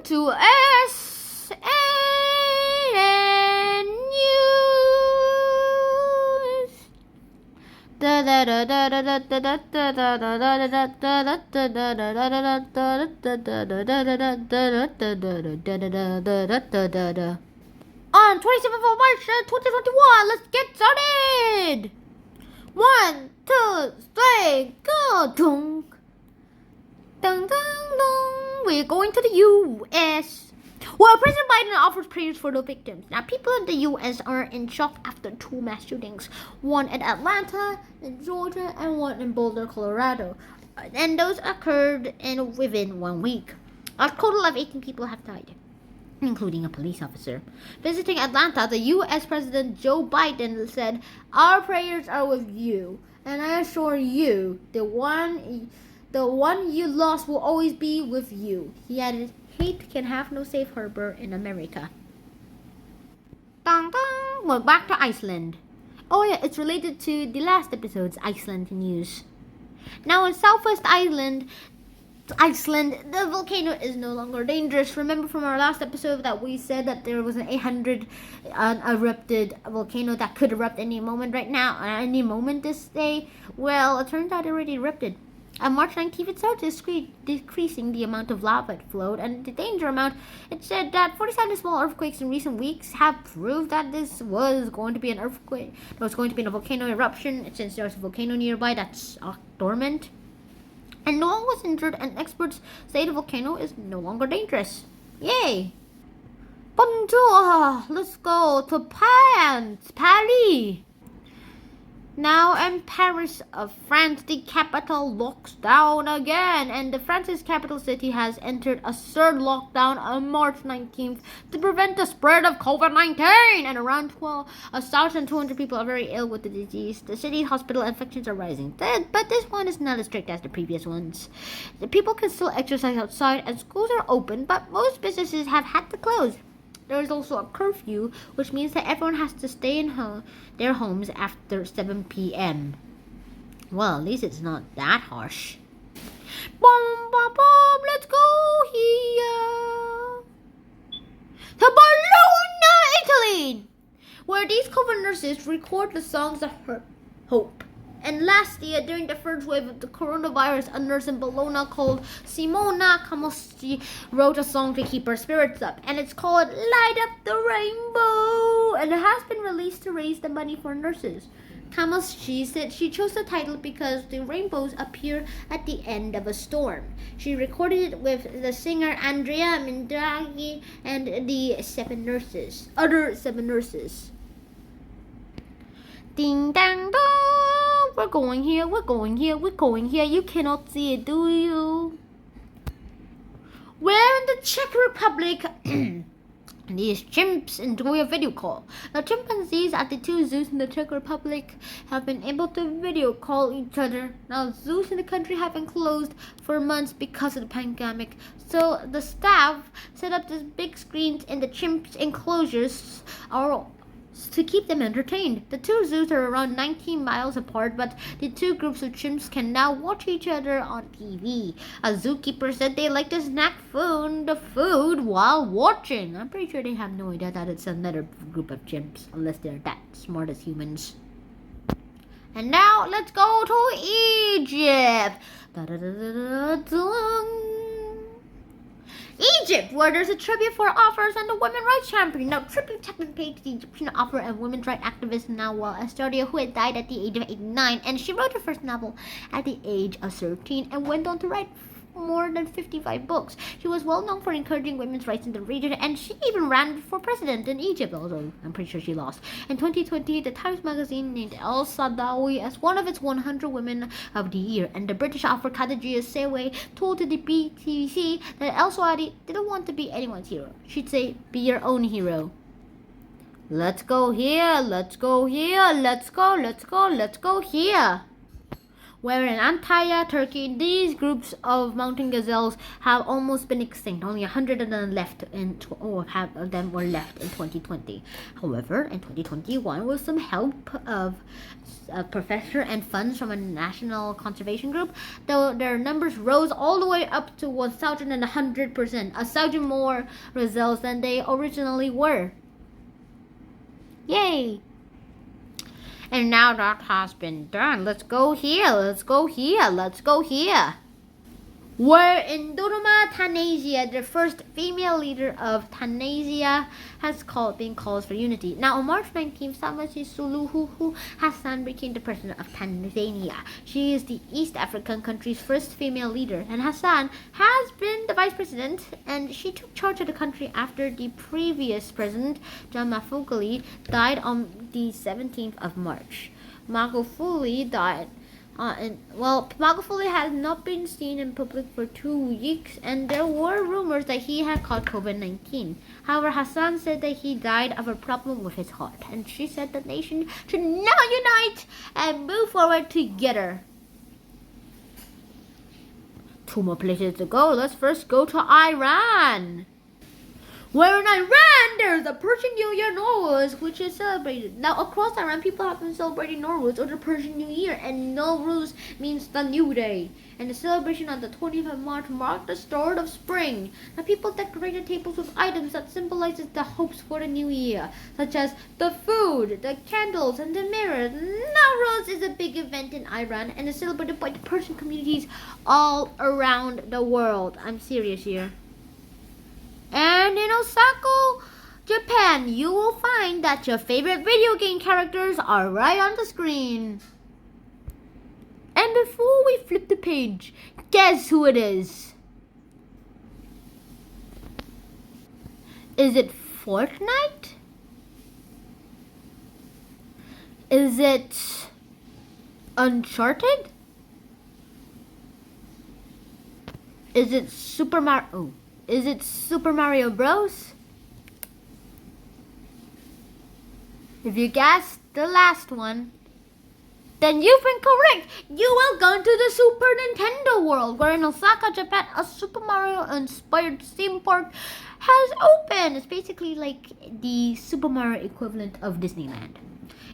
to SeanNetworkNews. On 27th of March 2021, let's get started. 1, 2, 3, go! Dunk. Dun, dun, dun. We're going to the U.S. Well, President Biden offers prayers for the victims. Now, people in the U.S. are in shock after 2 mass shootings. One in Atlanta, in Georgia, and one in Boulder, Colorado. And those occurred within 1 week. A total of 18 people have died, including a police officer. Visiting Atlanta, the U.S. President Joe Biden said, "Our prayers are with you, and I assure you, the one you lost will always be with you." He added, "Hate can have no safe harbor in America." Dun, dun. We're back to Iceland. Oh yeah, it's related to the last episode's Iceland news. Now in Southwest Iceland, the volcano is no longer dangerous. Remember from our last episode that we said that there was an 800 erupted volcano that could erupt any moment right now, any moment this day? Well, it turns out it already erupted. On March 19th, it started decreasing the amount of lava it flowed and the danger amount. It said that 47 small earthquakes in recent weeks have proved that this was going to be an earthquake. There was going to be a volcano eruption since there's a volcano nearby that's dormant. And no one was injured, and experts say the volcano is no longer dangerous. Yay! Bonjour! Let's go to Paris! Now in Paris, France, the capital locks down again, and the France's capital city has entered a third lockdown on March 19th to prevent the spread of COVID-19, and around 1,200 people are very ill with the disease. The city's hospital infections are rising, but this one is not as strict as the previous ones. The people can still exercise outside, and schools are open, but most businesses have had to close. There is also a curfew, which means that everyone has to stay in their homes after 7 p.m. Well, at least it's not that harsh. Boom, boom, boom, let's go here to Bologna, Italy, where these COVID nurses record the songs of hope. And last year, during the first wave of the coronavirus, a nurse in Bologna called Simona Camosci wrote a song to keep her spirits up. And it's called Light Up the Rainbow. And it has been released to raise the money for nurses. Camosci said she chose the title because the rainbows appear at the end of a storm. She recorded it with the singer Andrea Mindraghi and the other seven nurses. Ding dang dong! We're going here, we're going here, we're going here. You cannot see it, do you? We're in the Czech Republic. These chimps enjoy a video call. Now, chimpanzees at the 2 zoos in the Czech Republic have been able to video call each other. Now, zoos in the country have been closed for months because of the pandemic. So, the staff set up these big screens in the chimps' enclosures to keep them entertained. The 2 zoos are around 19 miles apart, but the 2 groups of chimps can now watch each other on TV. A zookeeper said they like to snack the food while watching. I'm pretty sure they have no idea that it's another group of chimps, unless they're that smart as humans. And now let's go to Egypt. Egypt, where there's a tribute for authors and the women's rights champion. Now, tributes have been paid to the Egyptian author and women's rights activist Nawal Astaria, who had died at the age of 89, and she wrote her first novel at the age of 13 and went on to write more than 55 books. She was well known for encouraging women's rights in the region, and she even ran for president in Egypt, although I'm pretty sure she lost. In 2020, the Times magazine named El Sadawi as one of its 100 women of the year, and the British author Khadija Sewe told the BBC that El Sadawi didn't want to be anyone's hero. She'd say, "Be your own hero." Let's go here, let's go here, let's go here. where in Antalya, Turkey, these groups of mountain gazelles have almost been extinct. Only 100 of them left were left in 2020. However, in 2021, with some help of a professor and funds from a national conservation group, their numbers rose all the way up to 1,100%, 1,000 more gazelles than they originally were. Yay! And now that has been done, let's go here. Where in Dodoma, Tanzania, the first female leader of Tanzania has been called for unity. Now, on March 19th, Samasi Suluhu Hassan became the president of Tanzania. She is the East African country's first female leader, and Hassan has been the vice president, and she took charge of the country after the previous president, John Magufuli, died on the 17th of March. Magufuli died. Magufuli has not been seen in public for 2 weeks, and there were rumors that he had caught COVID-19. However, Hassan said that he died of a problem with his heart, and she said the nation should now unite and move forward together. 2 more places to go. Let's first go to Iran. Where in Iran, there's the Persian New Year Nowruz, which is celebrated. Now, across Iran, people have been celebrating Nowruz, or the Persian New Year, and Nowruz means the new day. And the celebration on the 20th of March marked the start of spring. Now, people decorated tables with items that symbolizes the hopes for the new year, such as the food, the candles, and the mirrors. Nowruz is a big event in Iran, and is celebrated by the Persian communities all around the world. I'm serious here. And in Osaka, Japan, you will find that your favorite video game characters are right on the screen. And before we flip the page, guess who it is? Is it Fortnite? Is it Uncharted? Is it Super Mario? Is it Super Mario Bros? If you guessed the last one, then you've been correct. You will go to the Super Nintendo world, where in Osaka, Japan, a Super Mario-inspired theme park has opened. It's basically like the Super Mario equivalent of Disneyland.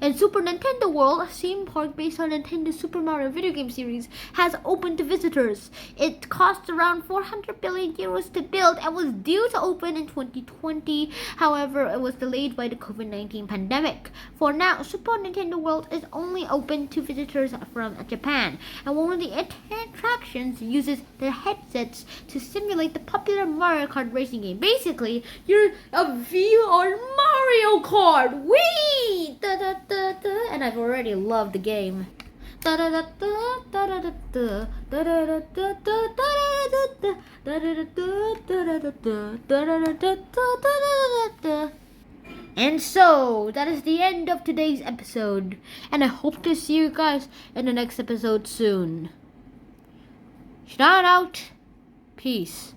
And Super Nintendo World, a theme park based on Nintendo's Super Mario video game series, has opened to visitors. It cost around 400 billion euros to build and was due to open in 2020. However, it was delayed by the COVID-19 pandemic. For now, Super Nintendo World is only open to visitors from Japan. And one of the attractions uses the headsets to simulate the popular Mario Kart racing game. Basically, you're a VR Mario Kart. Whee! And I've already loved the game. And so, that is the end of today's episode. And I hope to see you guys in the next episode soon. Shout out. Peace.